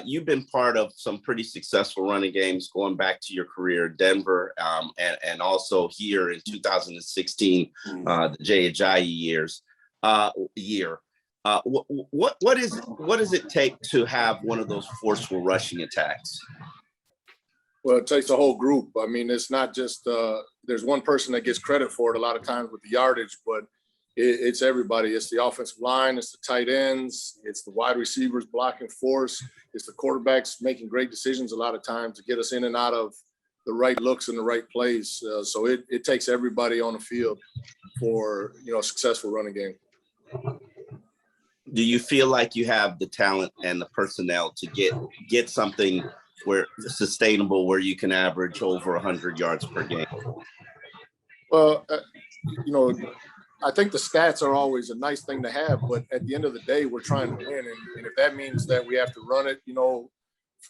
you've been part of some pretty successful running games going back to your career in Denver, and also here in 2016, the Jay Ajayi year. What does it take to have one of those forceful rushing attacks? Well, it takes a whole group. I mean, it's not just there's one person that gets credit for it a lot of times with the yardage, but it's everybody. It's the offensive line, it's the tight ends, it's the wide receivers blocking force, it's the quarterbacks making great decisions a lot of times to get us in and out of the right looks and the right plays. So it takes everybody on the field for a successful running game. Do you feel like you have the talent and the personnel to get something where sustainable, where you can average over 100 yards per game? Well, I think the stats are always a nice thing to have, but at the end of the day, we're trying to win. And if that means that we have to run it,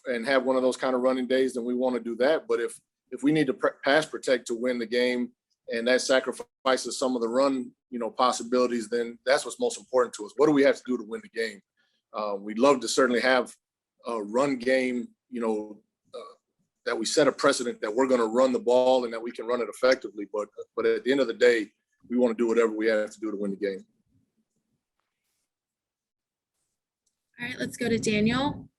and have one of those kind of running days, then we want to do that. But if we need to pass protect to win the game, and that sacrifices some of the run, possibilities, then that's what's most important to us. What do we have to do to win the game? We'd love to certainly have a run game, that we set a precedent that we're going to run the ball and that we can run it effectively. But at the end of the day, we want to do whatever we have to do to win the game. All right, let's go to Daniel.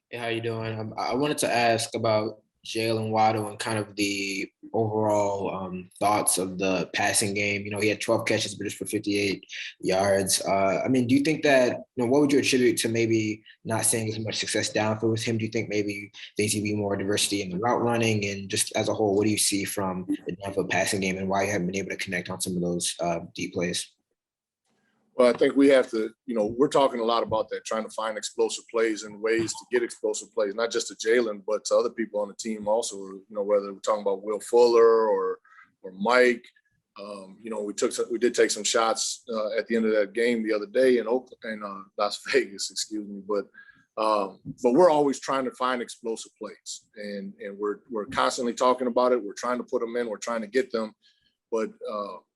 Hey, how you doing? I wanted to ask about Jalen Waddle and kind of the overall thoughts of the passing game. He had 12 catches, but just for 58 yards. Do you think that, what would you attribute to maybe not seeing as much success downfield with him? Do you think maybe there needs to be more diversity in the route running? And just as a whole, what do you see from the downfield passing game and why you haven't been able to connect on some of those deep plays? Well, I think we have to, we're talking a lot about that, trying to find explosive plays and ways to get explosive plays, not just to Jalen, but to other people on the team also, whether we're talking about Will Fuller or Mike. We did take some shots at the end of that game the other day in Las Vegas, excuse me. But we're always trying to find explosive plays, and we're constantly talking about it. We're trying to put them in. We're trying to get them, but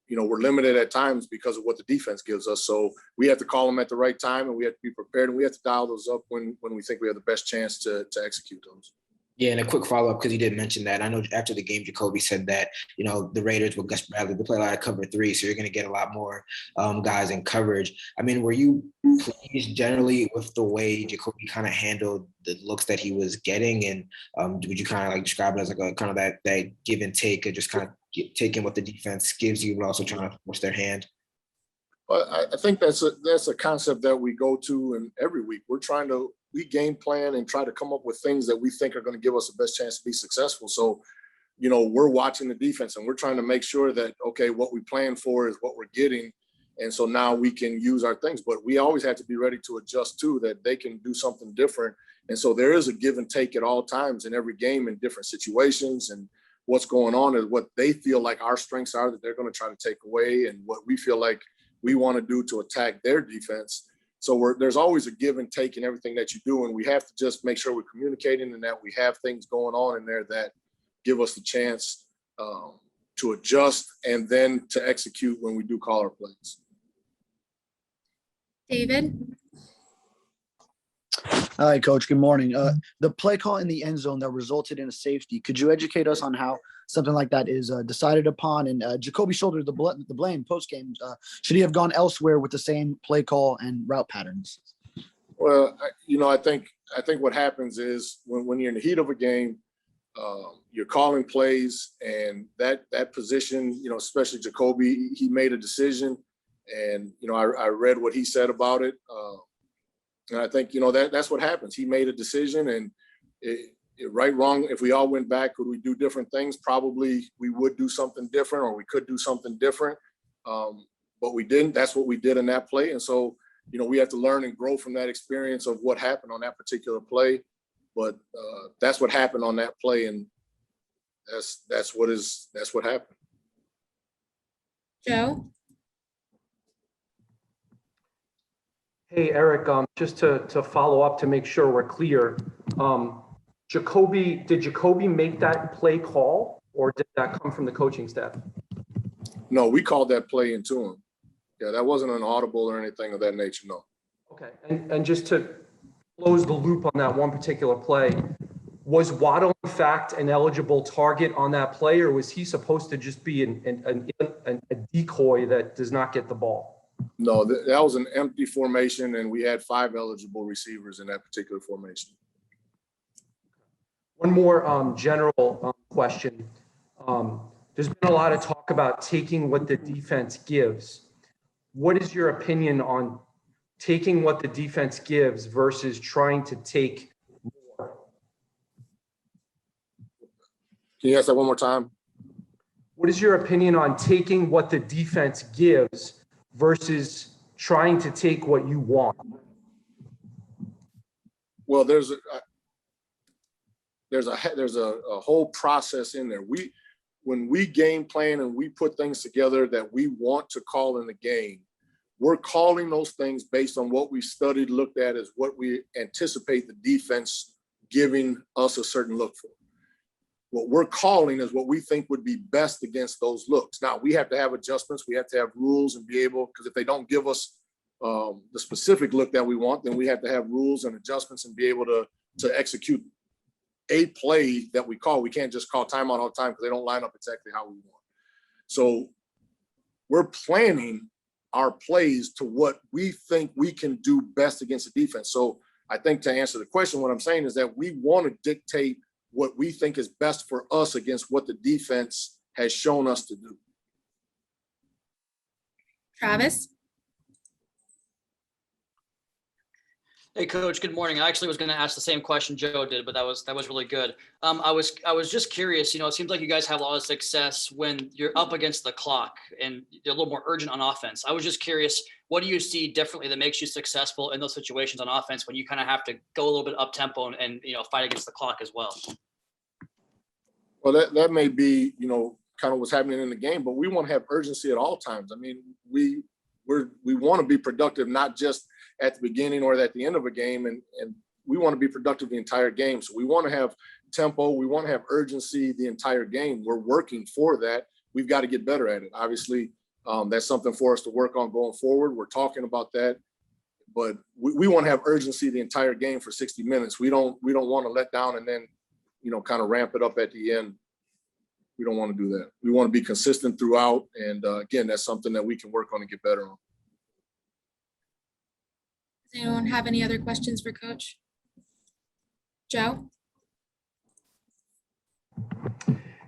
we're limited at times because of what the defense gives us. So we have to call them at the right time, and we have to be prepared, and we have to dial those up when we think we have the best chance to execute those. Yeah, and a quick follow-up, because you did mention that. I know after the game, Jacoby said that, the Raiders with Gus Bradley, they play a lot of cover 3, so you're going to get a lot more guys in coverage. were you pleased generally with the way Jacoby kind of handled the looks that he was getting? And would you kind of describe it as like a kind of that give and take, or just kind of taking what the defense gives you, but also trying to force their hand? Well, I think that's a concept that we go to, and every week we game plan and try to come up with things that we think are going to give us the best chance to be successful. So, we're watching the defense and we're trying to make sure that, okay, what we plan for is what we're getting. And so now we can use our things, but we always have to be ready to adjust too, that they can do something different. And so there is a give and take at all times in every game in different situations, and what's going on is what they feel like our strengths are that they're going to try to take away, and what we feel like we want to do to attack their defense. So there's always a give and take in everything that you do, and we have to just make sure we're communicating and that we have things going on in there that give us the chance to adjust and then to execute when we do call our plays. David? Hi, Coach. Good morning. The play call in the end zone that resulted in a safety, could you educate us on how something like that is decided upon? And Jacoby shouldered the blame post-game. Should he have gone elsewhere with the same play call and route patterns? Well, I think what happens is when you're in the heat of a game, you're calling plays, and that position, especially Jacoby, he made a decision, and I read what he said about it, and I think that's what happens. He made a decision, and right, wrong. If we all went back, could we do different things? Probably we would do something different, or we could do something different, but we didn't. That's what we did in that play, and so we have to learn and grow from that experience of what happened on that particular play. But that's what happened on that play, and that's what happened. Joe? Hey, Eric, just to follow up to make sure we're clear, did Jacoby make that play call, or did that come from the coaching staff? No, we called that play into him. Yeah, that wasn't an audible or anything of that nature, no. Okay, and just to close the loop on that one particular play, was Waddle in fact an eligible target on that play, or was he supposed to just be a decoy that does not get the ball? No, that was an empty formation, and we had 5 eligible receivers in that particular formation. One more general question. There's been a lot of talk about taking what the defense gives. What is your opinion on taking what the defense gives versus trying to take more? Can you ask that one more time? What is your opinion on taking what the defense gives versus trying to take what you want? Well, there's a whole process in there. When we game plan and we put things together that we want to call in the game, we're calling those things based on what we studied, looked at as what we anticipate the defense giving us a certain look for. What we're calling is what we think would be best against those looks. Now, we have to have adjustments. We have to have rules and be able, because if they don't give us the specific look that we want, then we have to have rules and adjustments and be able to execute a play that we call. We can't just call timeout all the time because they don't line up exactly how we want. So we're planning our plays to what we think we can do best against the defense. So I think to answer the question, what I'm saying is that we want to dictate what we think is best for us against what the defense has shown us to do. Travis? Hey, Coach. Good morning. I actually was going to ask the same question Joe did, but that was really good. I was just curious. You know, it seems like you guys have a lot of success when you're up against the clock and you're a little more urgent on offense. I was just curious, what do you see differently that makes you successful in those situations on offense when you kind of have to go a little bit up tempo and fight against the clock as well? Well, that may be kind of what's happening in the game, but we want to have urgency at all times. I mean, we want to be productive, not just at the beginning or at the end of a game, and we want to be productive the entire game. So we want to have tempo, we want to have urgency the entire game. We're working for that. We've got to get better at it. Obviously, that's something for us to work on going forward. We're talking about that, but we want to have urgency the entire game for 60 minutes. We don't want to let down and then kind of ramp it up at the end. We don't want to do that. We want to be consistent throughout, and again, that's something that we can work on and get better on. Does anyone have any other questions for Coach? Joe?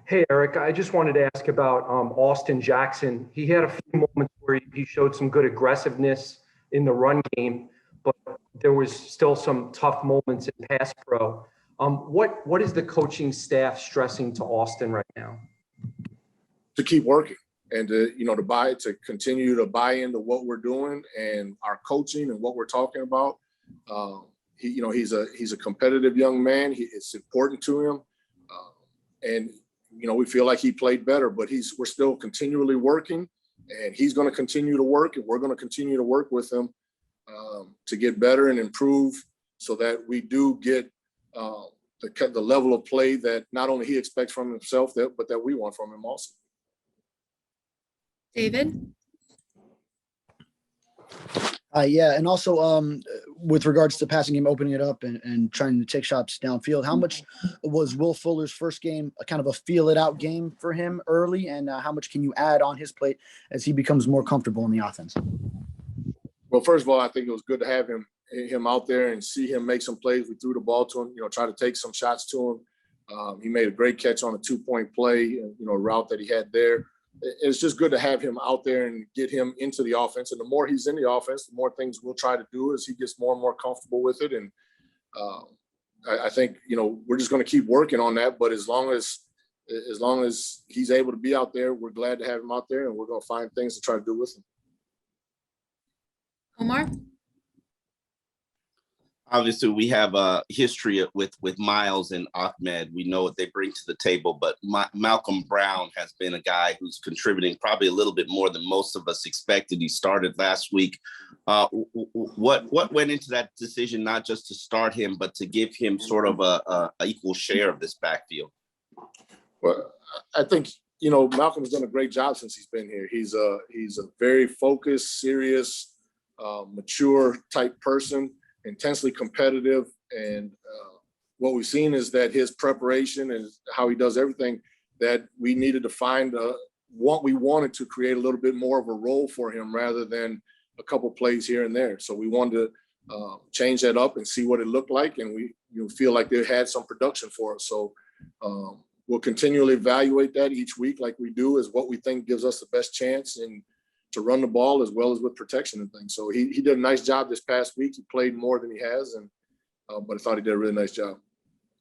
Hey, Eric, I just wanted to ask about Austin Jackson. He had a few moments where he showed some good aggressiveness in the run game, but there was still some tough moments in pass pro. What is the coaching staff stressing to Austin right now? To keep working and to continue to buy into what we're doing and our coaching and what we're talking about. He's a competitive young man. It's important to him, and we feel like he played better, but we're still continually working, and he's going to continue to work, and we're going to continue to work with him to get better and improve, so that we do get the level of play that not only he expects from himself, but that we want from him also. David? Yeah, and also with regards to passing game, opening it up and trying to take shots downfield, how much was Will Fuller's first game a kind of a feel it out game for him early, and how much can you add on his plate as he becomes more comfortable in the offense? Well, first of all, I think it was good to have him out there and see him make some plays. We threw the ball to him, try to take some shots to him. He made a great catch on a 2-point play, a route that he had there. It's just good to have him out there and get him into the offense. And the more he's in the offense, the more things we'll try to do as he gets more and more comfortable with it. And I think, we're just going to keep working on that. But as long as he's able to be out there, we're glad to have him out there, and we're going to find things to try to do with him. Omar? Obviously, we have a history with Miles and Ahmed. We know what they bring to the table, but Malcolm Brown has been a guy who's contributing probably a little bit more than most of us expected. He started last week. What went into that decision, not just to start him, but to give him sort of a equal share of this backfield? Well, I think, Malcolm's done a great job since he's been here. He's a very focused, serious, mature type person, intensely competitive. And what we've seen is that his preparation and how he does everything, that we needed to find what we wanted to create a little bit more of a role for him rather than a couple plays here and there. So we wanted to change that up and see what it looked like. And we feel like they had some production for us. So we'll continually evaluate that each week like we do, is what we think gives us the best chance and to run the ball as well as with protection and things. So he did a nice job this past week. He played more than he has, but I thought he did a really nice job.